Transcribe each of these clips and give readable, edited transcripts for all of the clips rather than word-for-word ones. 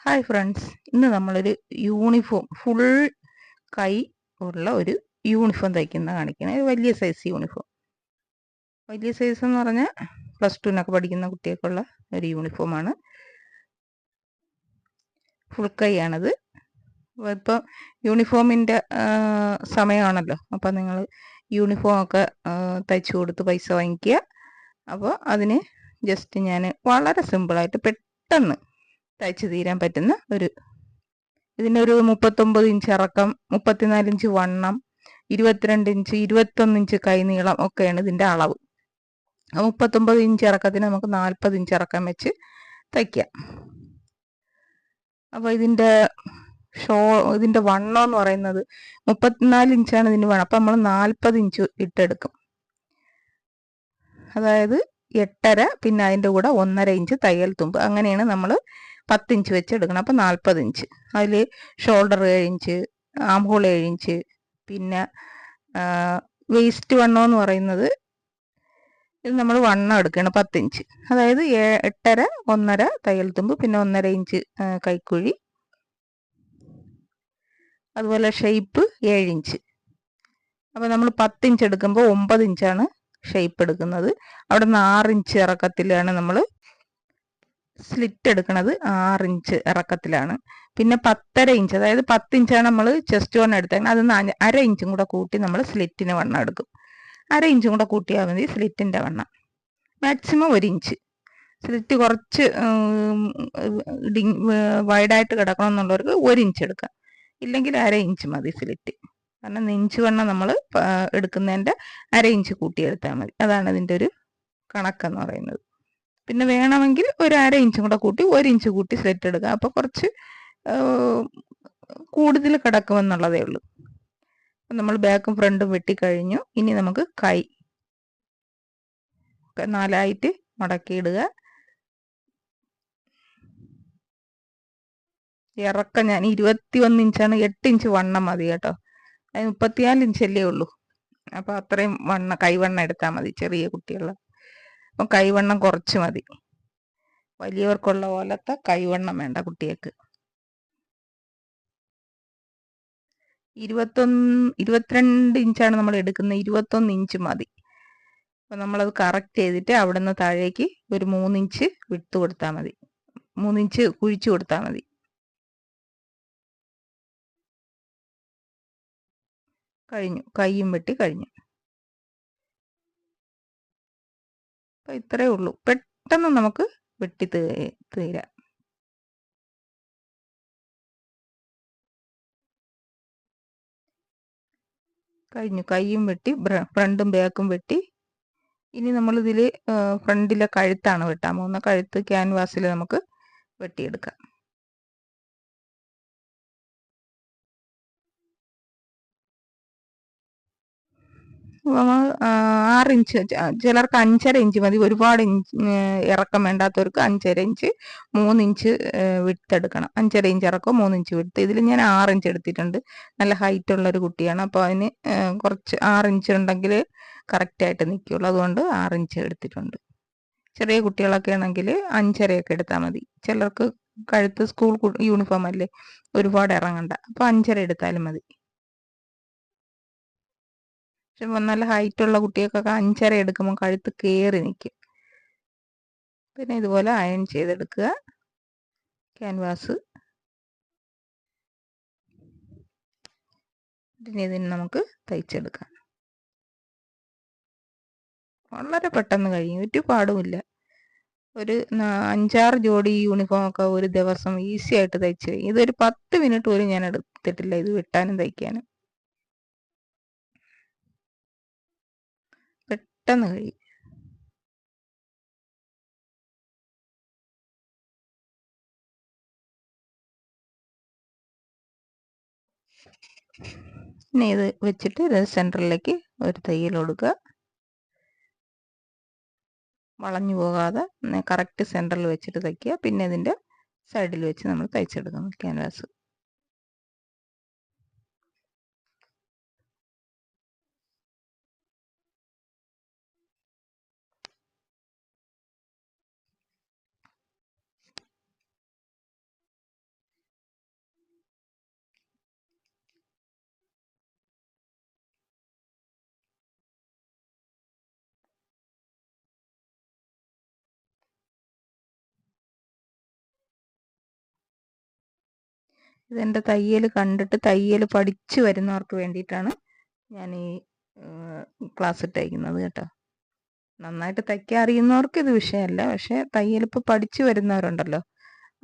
Hi friends, ഇന്ന് നമ്മളൊരു uniform full കൈ ഉള്ള ഒരു യൂണിഫോം തയ്ക്കുന്ന കാണിക്കണം. ഇത് വലിയ സൈസ് യൂണിഫോം. വലിയ സൈസ് എന്ന് പറഞ്ഞാൽ +2 പഠിക്കുന്ന കുട്ടികൾക്കുള്ള ഒരു യൂണിഫോമാണ്. ഫുൾ കൈ ആണത്. ഇപ്പം യൂണിഫോമിൻ്റെ സമയമാണല്ലോ, അപ്പം നിങ്ങൾ യൂണിഫോമൊക്കെ തയ്ച്ചു കൊടുത്ത് പൈസ വാങ്ങിക്കുക. അപ്പോൾ അതിന് ജസ്റ്റ് ഞാൻ വളരെ സിമ്പിളായിട്ട് പെട്ടെന്ന് തയ്ച്ചു തീരാൻ പറ്റുന്ന ഇതിൻ്റെ ഒരു 39 ഇഞ്ച് ഇറക്കം, 34 ഇഞ്ച് വണ്ണം, 22 ഇഞ്ച് 21 ഇഞ്ച് കൈനീളം ഒക്കെയാണ് ഇതിൻ്റെ അളവ്. 39 ഇഞ്ച് ഇറക്കത്തിന് നമുക്ക് 40 ഇഞ്ച് ഇറക്കം വെച്ച് തയ്ക്കാം. അപ്പോൾ ഇതിൻ്റെ വണ്ണം എന്ന് പറയുന്നത് 34 ഇഞ്ചാണ് ഇതിൻ്റെ വണ്ണം. അപ്പം നമ്മൾ 40 ഇഞ്ച് ഇട്ടെടുക്കും. അതായത് 8.5, പിന്നെ അതിൻ്റെ കൂടെ 1.5 ഇഞ്ച് തയ്യൽ തുമ്പ്. അങ്ങനെയാണ് നമ്മൾ 10 ഇഞ്ച് വെച്ച് എടുക്കണം. അപ്പം 40 ഇഞ്ച്. അതിൽ shoulder 7 inch, arm hole 7 inch, പിന്നെ വേസ്റ്റ് വണ്ണം എന്ന് പറയുന്നത് ഇത് നമ്മൾ വണ്ണം എടുക്കണം 10 ഇഞ്ച്. അതായത് 8.5, 1.5 തയ്യൽ തുമ്പ്, പിന്നെ 1.5 ഇഞ്ച് കൈക്കുഴി. അതുപോലെ ഷെയ്പ്പ് 7 ഇഞ്ച്. അപ്പോൾ നമ്മൾ 10 ഇഞ്ച് എടുക്കുമ്പോൾ 9 ഇഞ്ചാണ് ഷെയ്പ്പ് എടുക്കുന്നത്. അവിടെ നിന്ന് 6 ഇഞ്ച് ഇറക്കത്തിലാണ് നമ്മൾ സ്ലിറ്റ് എടുക്കുന്നത്. 6 ഇഞ്ച് ഇറക്കത്തിലാണ്. പിന്നെ 10.5 ഇഞ്ച്, അതായത് 10 ഇഞ്ചാണ് നമ്മൾ ചെസ്റ്റ് വണ്ണം എടുത്തത്. അതിന് 1/2 ഇഞ്ചും കൂടെ കൂട്ടി നമ്മൾ സ്ലിറ്റിന് വണ്ണം എടുക്കും. 1/2 ഇഞ്ചും കൂടെ കൂട്ടിയാൽ മതി സ്ലിറ്റിൻ്റെ വണ്ണം. Maximum 1 inch. സ്ലിറ്റ് കുറച്ച് വൈഡായിട്ട് കിടക്കണം എന്നുള്ളവർക്ക് 1 ഇഞ്ച് എടുക്കാം. ഇല്ലെങ്കിൽ 1/2 ഇഞ്ച് മതി സ്ലിറ്റ്. കാരണം നെഞ്ച് വണ്ണം നമ്മൾ എടുക്കുന്നതിൻ്റെ 1/2 ഇഞ്ച് കൂട്ടിയെടുത്താൽ മതി. അതാണ് ഇതിൻ്റെ ഒരു കണക്കെന്ന് പറയുന്നത്. പിന്നെ വേണമെങ്കിൽ ഒരു 1/2 ഇഞ്ചും കൂടെ കൂട്ടി 1 ഇഞ്ച് കൂട്ടി സ്ലിറ്റ് എടുക്കുക. അപ്പോൾ കുറച്ച് കൂടുതൽ കിടക്കുമെന്നുള്ളതേ ഉള്ളൂ. നമ്മൾ ബാക്കും ഫ്രണ്ടും വെട്ടിക്കഴിഞ്ഞു. ഇനി നമുക്ക് കൈ 4ആയിട്ട് മടക്കിയിടുക. ഇറക്കം ഞാൻ 21 ഇഞ്ചാണ്. 8 ഇഞ്ച് വണ്ണം മതി കേട്ടോ. അത് 34 ഇഞ്ചല്ലേ ഉള്ളൂ. അപ്പോൾ അത്രയും കൈവണ്ണം എടുത്താൽ മതി ചെറിയ കുട്ടികളുടെ. അപ്പം കൈവണ്ണം കുറച്ച് മതി. വലിയവർക്കുള്ള പോലത്തെ കൈവണ്ണം വേണ്ട കുട്ടികൾക്ക്. 22 ഇഞ്ചാണ് നമ്മൾ എടുക്കുന്നത്. 21 ഇഞ്ച് മതി. അപ്പം നമ്മളത് കറക്റ്റ് ചെയ്തിട്ട് അവിടെ നിന്ന് താഴേക്ക് ഒരു 3 ഇഞ്ച് വിട്ട് കൊടുത്താൽ മതി. 3 ഇഞ്ച് കുഴിച്ചു കൊടുത്താൽ മതി. കഴിഞ്ഞു. കൈയും വെട്ടി കഴിഞ്ഞു. അപ്പം ഇത്രയേ ഉള്ളൂ. പെട്ടെന്ന് നമുക്ക് വെട്ടി തീരാം. കഴിഞ്ഞു. കൈയും വെട്ടി, ഫ്രണ്ടും ബാക്കും വെട്ടി. ഇനി നമ്മളിതിൽ ഫ്രണ്ടിലെ കഴുത്താണ് വെട്ടാൻ പോകുന്നത്. കഴുത്ത് ക്യാൻവാസിൽ നമുക്ക് വെട്ടിയെടുക്കാം. നമ്മൾ 6 ഇഞ്ച്, ചിലർക്ക് 5.5 ഇഞ്ച് മതി. ഒരുപാട് ഇറക്കം വേണ്ടാത്തവർക്ക് 5.5 ഇഞ്ച്, 3 ഇഞ്ച് വിട്ടെടുക്കണം. 5.5 ഇഞ്ച് ഇറക്കം, 3 ഇഞ്ച് വിട്ട്. ഇതിൽ ഞാൻ 6 ഇഞ്ച് എടുത്തിട്ടുണ്ട്. നല്ല ഹൈറ്റ് ഉള്ളൊരു കുട്ടിയാണ്. അപ്പോൾ അതിന് കുറച്ച് 6 ഇഞ്ച് ഉണ്ടെങ്കിൽ കറക്റ്റായിട്ട് നിൽക്കുകയുള്ളൂ. അതുകൊണ്ട് 6 ഇഞ്ച് എടുത്തിട്ടുണ്ട്. ചെറിയ കുട്ടികളൊക്കെ ആണെങ്കിൽ 5.5 എടുത്താൽ മതി. ചിലർക്ക് കഴുത്ത് സ്കൂൾ യൂണിഫോം അല്ലേ, ഒരുപാട് ഇറങ്ങണ്ട. അപ്പോൾ 5.5 എടുത്താലും മതി. പക്ഷെ നല്ല ഹൈറ്റുള്ള കുട്ടികൾക്കൊക്കെ 5.5 എടുക്കുമ്പോൾ കഴുത്ത് കയറി നിൽക്കും. പിന്നെ ഇതുപോലെ അയൺ ചെയ്തെടുക്കുക ക്യാൻവാസ്. പിന്നെ ഇതിന് നമുക്ക് തയ്ച്ചെടുക്കാം. വളരെ പെട്ടെന്ന് കഴിയും. ഒരു പാടുമില്ല. ഒരു 5-6 ജോഡി യൂണിഫോമൊക്കെ ഒരു ദിവസം ഈസി ആയിട്ട് തയ്ച്ച് കഴിയും. ഇതൊരു 10 മിനിറ്റ് പോലും ഞാൻ എടുത്തിട്ടില്ല ഇത് വെട്ടാനും തയ്ക്കാനും. പെട്ടെന്ന് കഴിയും. പിന്നെ ഇത് വെച്ചിട്ട് ഇത് സെൻറ്ററിലേക്ക് ഒരു തയ്യൽ കൊടുക്കുക. വളഞ്ഞു പോകാതെ കറക്റ്റ് സെൻറ്ററിൽ വെച്ചിട്ട് തയ്ക്കുക. പിന്നെ ഇതിൻ്റെ സൈഡിൽ വെച്ച് നമ്മൾ തയ്ച്ചെടുക്കുന്നു ക്യാൻവാസ്. ഇതെൻ്റെ തയ്യൽ കണ്ടിട്ട് തയ്യൽ പഠിച്ചു വരുന്നവർക്ക് വേണ്ടിയിട്ടാണ് ഞാൻ ഈ ക്ലാസ് ഇട്ടേക്കുന്നത് കേട്ടോ. നന്നായിട്ട് തയ്ക്കാൻ അറിയുന്നവർക്ക് ഇത് വിഷയമല്ല. പക്ഷേ തയ്യലിപ്പോൾ പഠിച്ചു വരുന്നവരുണ്ടല്ലോ,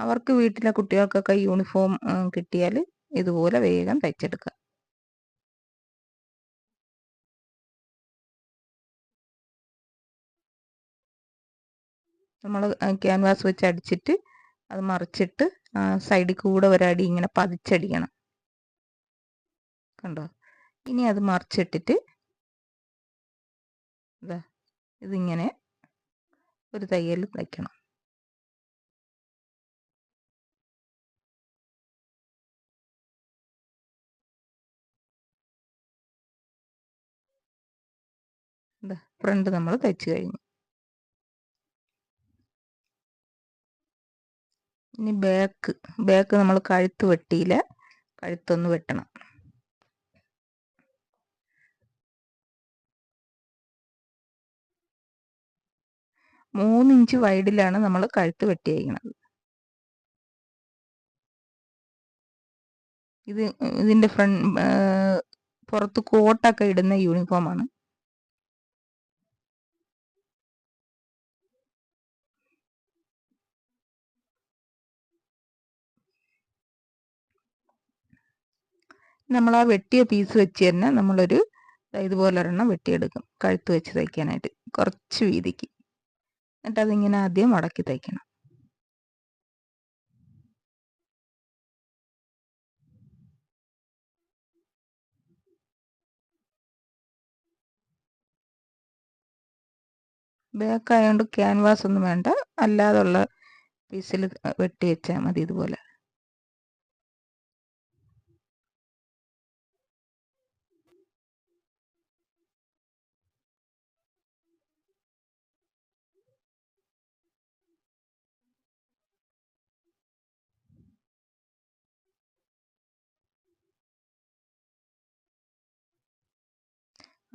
അവർക്ക് വീട്ടിലെ കുട്ടികൾക്കൊക്കെ യൂണിഫോം കിട്ടിയാൽ ഇതുപോലെ വേഗം തയ്ച്ചെടുക്കുക. നമ്മൾ ക്യാൻവാസ് വെച്ച് അടിച്ചിട്ട് അത് മറിച്ചിട്ട് സൈഡിൽ കൂടെ ഒരടി ഇങ്ങനെ പതിച്ചടിക്കണം. കണ്ടോ? ഇനി അത് മറിച്ചിട്ടിട്ട് ഇതാ ഇതിങ്ങനെ ഒരു തയ്യൽ തയ്ക്കണം. ഫ്രണ്ട് നമ്മൾ തയ്ച്ചു കഴിഞ്ഞു. ഇനി ബാക്ക് നമ്മൾ കഴുത്ത് വെട്ടിയില്ല, കഴുത്തൊന്ന് വെട്ടണം. 3 ഇഞ്ച് വൈഡിലാണ് നമ്മൾ കഴുത്ത് വെട്ടിയിരിക്കുന്നത്. ഇതിൻ്റെ പുറത്ത് കോട്ടൊക്കെ ഇടുന്ന യൂണിഫോമാണ്. നമ്മൾ ആ വെട്ടിയ പീസ് വെച്ച് തന്നെ നമ്മളൊരു ഇതുപോലെ ഒരെണ്ണം വെട്ടിയെടുക്കും, കഴുത്ത് വെച്ച് തയ്ക്കാനായിട്ട് കുറച്ച് വീതിക്ക്. എന്നിട്ട് അതിങ്ങനെ ആദ്യം മടക്കി തയ്ക്കണം. ബാക്ക് ആയതുകൊണ്ട് ക്യാൻവാസ് ഒന്നും വേണ്ട, അല്ലാതുള്ള പീസിൽ വെട്ടി വെച്ചാൽ മതി ഇതുപോലെ.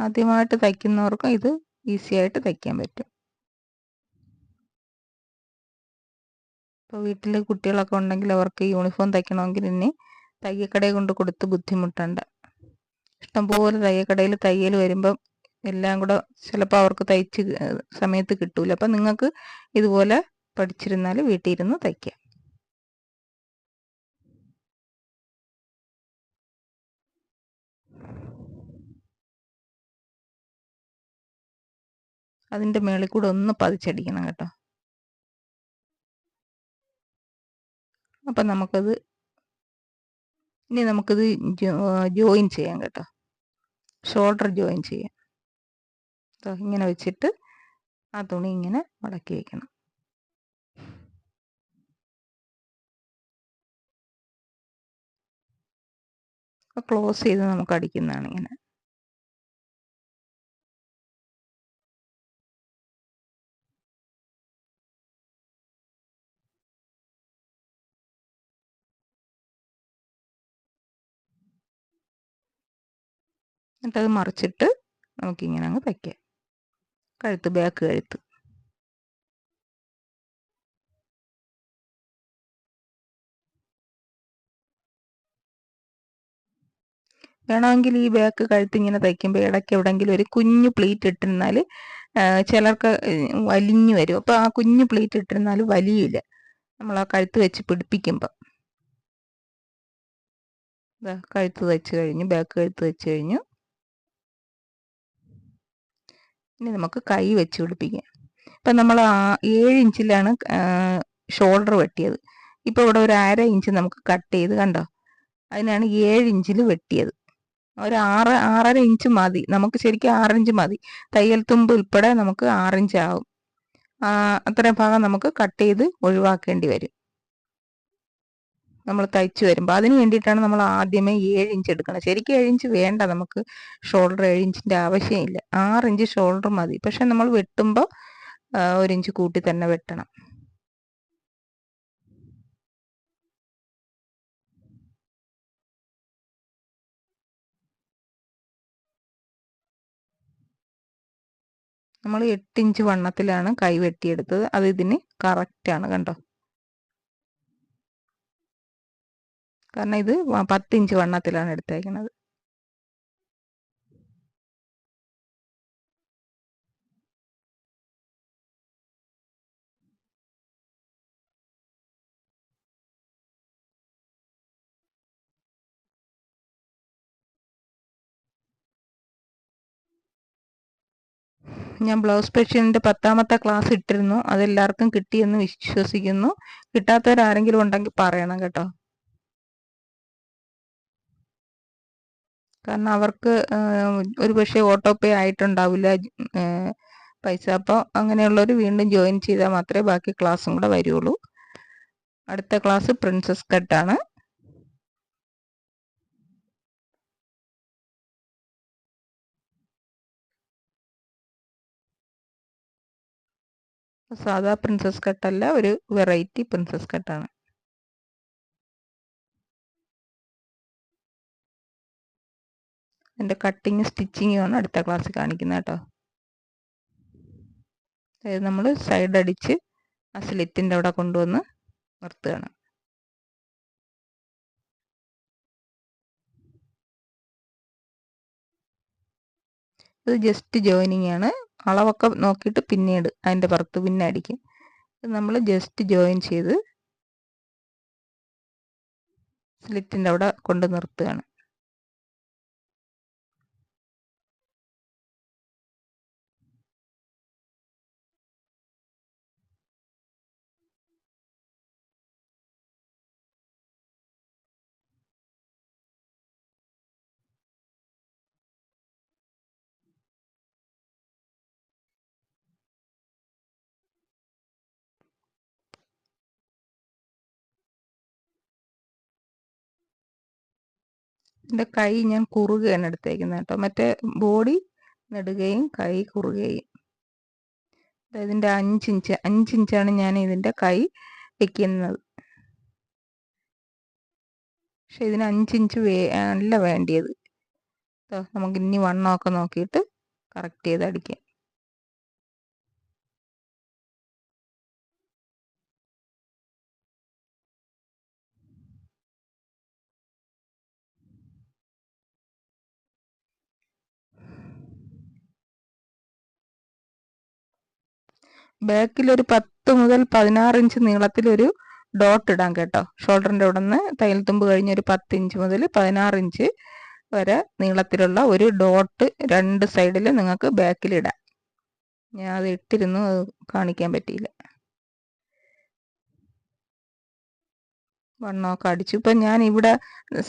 ആദ്യമായിട്ട് തയ്ക്കുന്നവർക്കും ഇത് ഈസി ആയിട്ട് തയ്ക്കാൻ പറ്റും. ഇപ്പോൾ വീട്ടിൽ കുട്ടികളൊക്കെ ഉണ്ടെങ്കിൽ അവർക്ക് യൂണിഫോം തയ്ക്കണമെങ്കിൽ ഇനി തയ്യക്കടയിൽ കൊണ്ട് കൊടുത്ത് ബുദ്ധിമുട്ടണ്ട. ഇഷ്ടംപോലെ തയ്യക്കടയിൽ തയ്യൽ വരുമ്പം എല്ലാം കൂടെ ചിലപ്പോൾ അവർക്ക് തയ്ച്ച് സമയത്ത് കിട്ടൂല. അപ്പം നിങ്ങൾക്ക് ഇതുപോലെ പഠിച്ചിരുന്നാൽ വീട്ടിൽ ഇരുന്ന് തയ്ക്കാം. അതിൻ്റെ മേളിൽ കൂടെ ഒന്ന് പതിച്ചടിക്കണം കേട്ടോ. അപ്പം ഇനി നമുക്കിത് ജോയിൻ ചെയ്യാം കേട്ടോ. ഷോൾഡർ ജോയിൻ ചെയ്യാം. ഇങ്ങനെ വെച്ചിട്ട് ആ തുണി ഇങ്ങനെ മടക്കി വയ്ക്കണം. ക്ലോസ് ചെയ്ത് നമുക്ക് അടിക്കുന്നതാണ് ഇങ്ങനെ. എന്നിട്ടത് മറിച്ചിട്ട് നമുക്കിങ്ങനെ അങ്ങ് തയ്ക്കാം. ബാക്ക് കഴുത്ത്. വേണമെങ്കിൽ ഈ ബാക്ക് കഴുത്ത് ഇങ്ങനെ തയ്ക്കുമ്പോൾ ഇടയ്ക്ക് എവിടെയെങ്കിലും ഒരു കുഞ്ഞു പ്ലീറ്റ് ഇട്ടിരുന്നാൽ ചിലർക്ക് വലിഞ്ഞു വരും. അപ്പോൾ ആ കുഞ്ഞു പ്ലീറ്റ് ഇട്ടിരുന്നാൽ വലിയില്ല നമ്മൾ ആ കഴുത്ത് വെച്ച് പിടിപ്പിക്കുമ്പോൾ. കഴുത്ത് തയ്ച്ച് കഴിഞ്ഞു, ബാക്ക് കഴുത്ത് തയ്ച്ച് കഴിഞ്ഞു. ഇനി നമുക്ക് കൈ വെച്ച് പിടിപ്പിക്കാം. ഇപ്പം നമ്മൾ 7 ഇഞ്ചിലാണ് ഷോൾഡർ വെട്ടിയത്. ഇപ്പോൾ ഇവിടെ ഒരു 1/2 ഇഞ്ച് നമുക്ക് കട്ട് ചെയ്ത് കണ്ടോ, അതിനാണ് 7 ഇഞ്ചിൽ വെട്ടിയത്. ഒരു 6.5 ഇഞ്ച് മതി നമുക്ക്, ശരിക്കും 6 ഇഞ്ച് മതി. തയ്യൽ തുമ്പ് ഉൾപ്പെടെ നമുക്ക് 6 ഇഞ്ച് ആവും. അത്രയും ഭാഗം നമുക്ക് കട്ട് ചെയ്ത് ഒഴിവാക്കേണ്ടി വരും നമ്മൾ തയ്ച്ച് വരുമ്പോൾ. അതിന് വേണ്ടിയിട്ടാണ് നമ്മൾ ആദ്യമേ 7 ഇഞ്ച് എടുക്കണം. ശരിക്കും 7 ഇഞ്ച് വേണ്ട നമുക്ക്, ഷോൾഡർ 7 ഇഞ്ചിൻ്റെ ആവശ്യമില്ല. 6 ഇഞ്ച് ഷോൾഡർ മതി. പക്ഷെ നമ്മൾ വെട്ടുമ്പോൾ 1 ഇഞ്ച് കൂട്ടി തന്നെ വെട്ടണം. നമ്മൾ 8 ഇഞ്ച് വണ്ണത്തിലാണ് കൈ വെട്ടിയെടുത്തത്. അത് ഇതിന് കറക്റ്റാണ് കണ്ടോ. കാരണം ഇത് 10 ഇഞ്ച് വണ്ണത്തിലാണ് എടുത്തേക്കുന്നത്. ഞാൻ ബ്ലൗസ് സ്പെഷ്യലിൻ്റെ 10ാമത്തെ ക്ലാസ് ഇട്ടിരുന്നു. അതെല്ലാവർക്കും കിട്ടിയെന്ന് വിശ്വസിക്കുന്നു. കിട്ടാത്തവരാരെങ്കിലും ഉണ്ടെങ്കിൽ പറയണം കേട്ടോ. കാരണം അവർക്ക് ഒരു പക്ഷേ ഓട്ടോ പേ ആയിട്ടുണ്ടാവില്ല പൈസ. അപ്പോൾ അങ്ങനെയുള്ളവർ വീണ്ടും ജോയിൻ ചെയ്താൽ മാത്രമേ ബാക്കി ക്ലാസ്സും കൂടെ വരുള്ളൂ. അടുത്ത ക്ലാസ് പ്രിൻസസ് കട്ടാണ്. സാധാ പ്രിൻസസ് കട്ടല്ല, ഒരു വെറൈറ്റി പ്രിൻസസ് കട്ടാണ്. എൻ്റെ കട്ടിങ് സ്റ്റിച്ചിങ്ങുമാണ് അടുത്ത ക്ലാസ്സിൽ കാണിക്കുന്നത് കേട്ടോ. അതായത് നമ്മൾ സൈഡ് അടിച്ച് ആ സ്ലിറ്റിൻ്റെ അവിടെ കൊണ്ടുവന്ന് നിർത്തുകയാണ്. ഇത് ജസ്റ്റ് ജോയിനിങ് ആണ്. അളവൊക്കെ നോക്കിയിട്ട് പിന്നീട് അതിൻ്റെ പുറത്ത് പിന്നെ അടിക്കും. ഇത് നമ്മൾ ജസ്റ്റ് ജോയിൻ ചെയ്ത് സ്ലിറ്റിൻ്റെ അവിടെ കൊണ്ട് നിർത്തുകയാണ്. എൻ്റെ കൈ ഞാൻ കുറുകയാണ് എടുത്തേക്കുന്നത് കേട്ടോ. മറ്റേ ബോഡി നെടുകയും കൈ കുറുകയും. ഇതിൻ്റെ 5 ഇഞ്ചാണ് ഞാൻ ഇതിൻ്റെ കൈ വയ്ക്കുന്നത്. പക്ഷെ ഇതിന് 5 ഇഞ്ച് അല്ല വേണ്ടിയത്. നമുക്ക് ഇനി വണ്ണമൊക്കെ നോക്കിയിട്ട് കറക്റ്റ് ചെയ്ത് അടിക്കാം. ബാക്കിൽ ഒരു 10 മുതൽ 16 ഇഞ്ച് നീളത്തിലൊരു ഡോട്ട് ഇടാം കേട്ടോ. ഷോൾഡറിൻ്റെ അവിടെ നിന്ന് തയ്യൽ തുമ്പ് കഴിഞ്ഞ് ഒരു 10 ഇഞ്ച് മുതൽ 16 ഇഞ്ച് വരെ നീളത്തിലുള്ള ഒരു ഡോട്ട് രണ്ട് സൈഡിൽ നിങ്ങൾക്ക് ബാക്കിലിടാം. ഞാൻ അത് ഇട്ടിരുന്നു, അത് കാണിക്കാൻ പറ്റിയില്ല. വണ്ണമൊക്കെ അടിച്ചു. ഇപ്പം ഞാൻ ഇവിടെ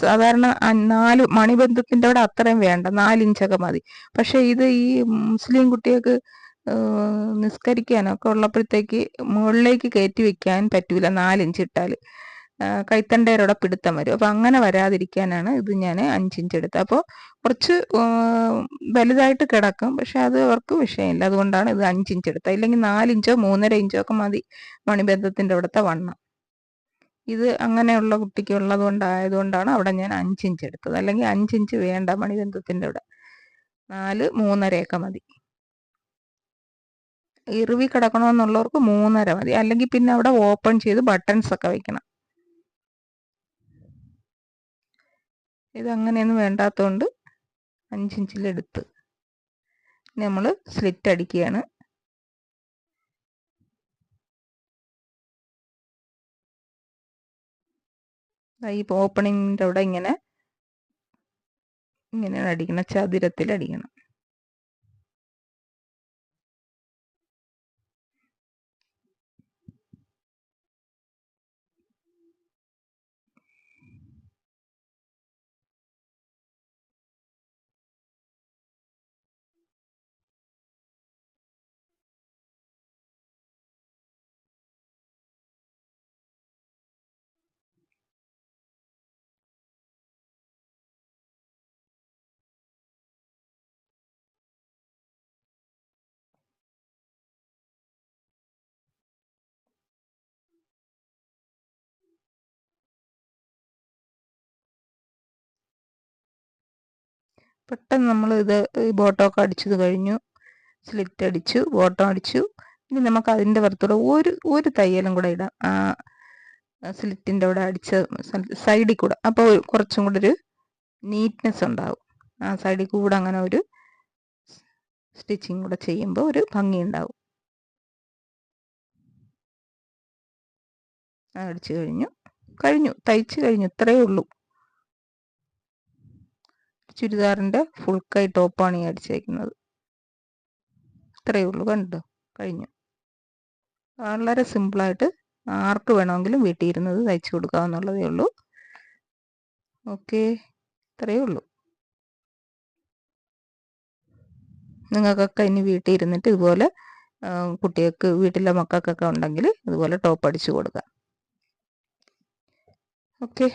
സാധാരണ 4 മണിബന്ധത്തിൻ്റെ അവിടെ അത്രയും വേണ്ട, 4 ഇഞ്ചൊക്കെ മതി. പക്ഷേ ഇത് ഈ മുസ്ലിം കുട്ടികൾക്ക് നിസ്കരിക്കാനൊക്കെ ഉള്ളപ്പോഴത്തേക്ക് മുകളിലേക്ക് കയറ്റി വെക്കാൻ പറ്റൂല. 4 ഇഞ്ച് ഇട്ടാൽ കൈത്തണ്ടയുടെ പിടുത്തം വരും. അപ്പോൾ അങ്ങനെ വരാതിരിക്കാനാണ് ഇത് ഞാൻ 5 ഇഞ്ച് എടുത്തത്. അപ്പോൾ കുറച്ച് വലുതായിട്ട് കിടക്കും, പക്ഷെ അത് അവർക്ക് വിഷയമില്ല. അതുകൊണ്ടാണ് ഇത് 5 ഇഞ്ച് എടുത്തത്. ഇല്ലെങ്കിൽ 4 ഇഞ്ചോ 3.5 ഇഞ്ചോ ഒക്കെ മതി മണിബന്ധത്തിൻ്റെ അവിടുത്തെ വണ്ണം. ഇത് അങ്ങനെയുള്ള കുട്ടിക്ക് ഉള്ളത് കൊണ്ടായതുകൊണ്ടാണ് അവിടെ ഞാൻ 5 ഇഞ്ച് എടുത്തത്. അല്ലെങ്കിൽ 5 ഇഞ്ച് വേണ്ട മണിബന്ധത്തിൻ്റെ അവിടെ, 4, 3.5 മതി. ഇറുവി കിടക്കണമെന്നുള്ളവർക്ക് 3.5 മതി. അല്ലെങ്കിൽ പിന്നെ അവിടെ ഓപ്പൺ ചെയ്ത് ബട്ടൺസ് ഒക്കെ വെക്കണം. ഇത് അങ്ങനെയൊന്നും വേണ്ടാത്തതുകൊണ്ട് 5 ഇഞ്ചിലെടുത്ത് നമ്മൾ സ്ലിറ്റ് അടിക്കുകയാണ്. ഈ ഓപ്പണിങ്ങിൻ്റെ അവിടെ ഇങ്ങനെയാണ് അടിക്കണം, ചതുരത്തിൽ അടിക്കണം. പെട്ടെന്ന് നമ്മൾ ഇത് ബോട്ടമൊക്കെ അടിച്ചത് കഴിഞ്ഞു, സ്ലിറ്റ് അടിച്ചു, ബോട്ടം അടിച്ചു. ഇനി നമുക്ക് അതിൻ്റെ പുറത്തൂടെ ഒരു തയ്യലും കൂടെ ഇടാം. സ്ലിറ്റിൻ്റെ അവിടെ അടിച്ച സൈഡിൽ കൂടെ, അപ്പോൾ കുറച്ചും കൂടെ ഒരു നീറ്റ്നെസ് ഉണ്ടാവും. ആ സൈഡിൽ കൂടെ അങ്ങനെ ഒരു സ്റ്റിച്ചിങ് കൂടെ ചെയ്യുമ്പോൾ ഒരു ഭംഗി ഉണ്ടാവും. അടിച്ചു കഴിഞ്ഞു തയ്ച്ച് കഴിഞ്ഞു. ഇത്രയേ ഉള്ളൂ. ചുരിദാറിൻ്റെ ഫുൾ കൈ ടോപ്പാണ് ഈ അടിച്ചേക്കുന്നത്. ഇത്രയേ ഉള്ളൂ. കണ്ടോ? കഴിഞ്ഞു. വളരെ സിമ്പിളായിട്ട് ആർക്ക് വേണമെങ്കിലും വീട്ടിൽ ഇരുന്നത് തയ്ച്ചു കൊടുക്കാവുന്നുള്ളതേ ഉള്ളൂ. ഓക്കെ, ഇത്രയേ ഉള്ളൂ. നിങ്ങൾക്കൊക്കെ ഇനി വീട്ടിൽ ഇരുന്നിട്ട് ഇതുപോലെ കുട്ടികൾക്ക്, വീട്ടിലെ മക്കൾക്കൊക്കെ ഉണ്ടെങ്കിൽ ഇതുപോലെ ടോപ്പ് അടിച്ചു കൊടുക്കാം. ഓക്കെ.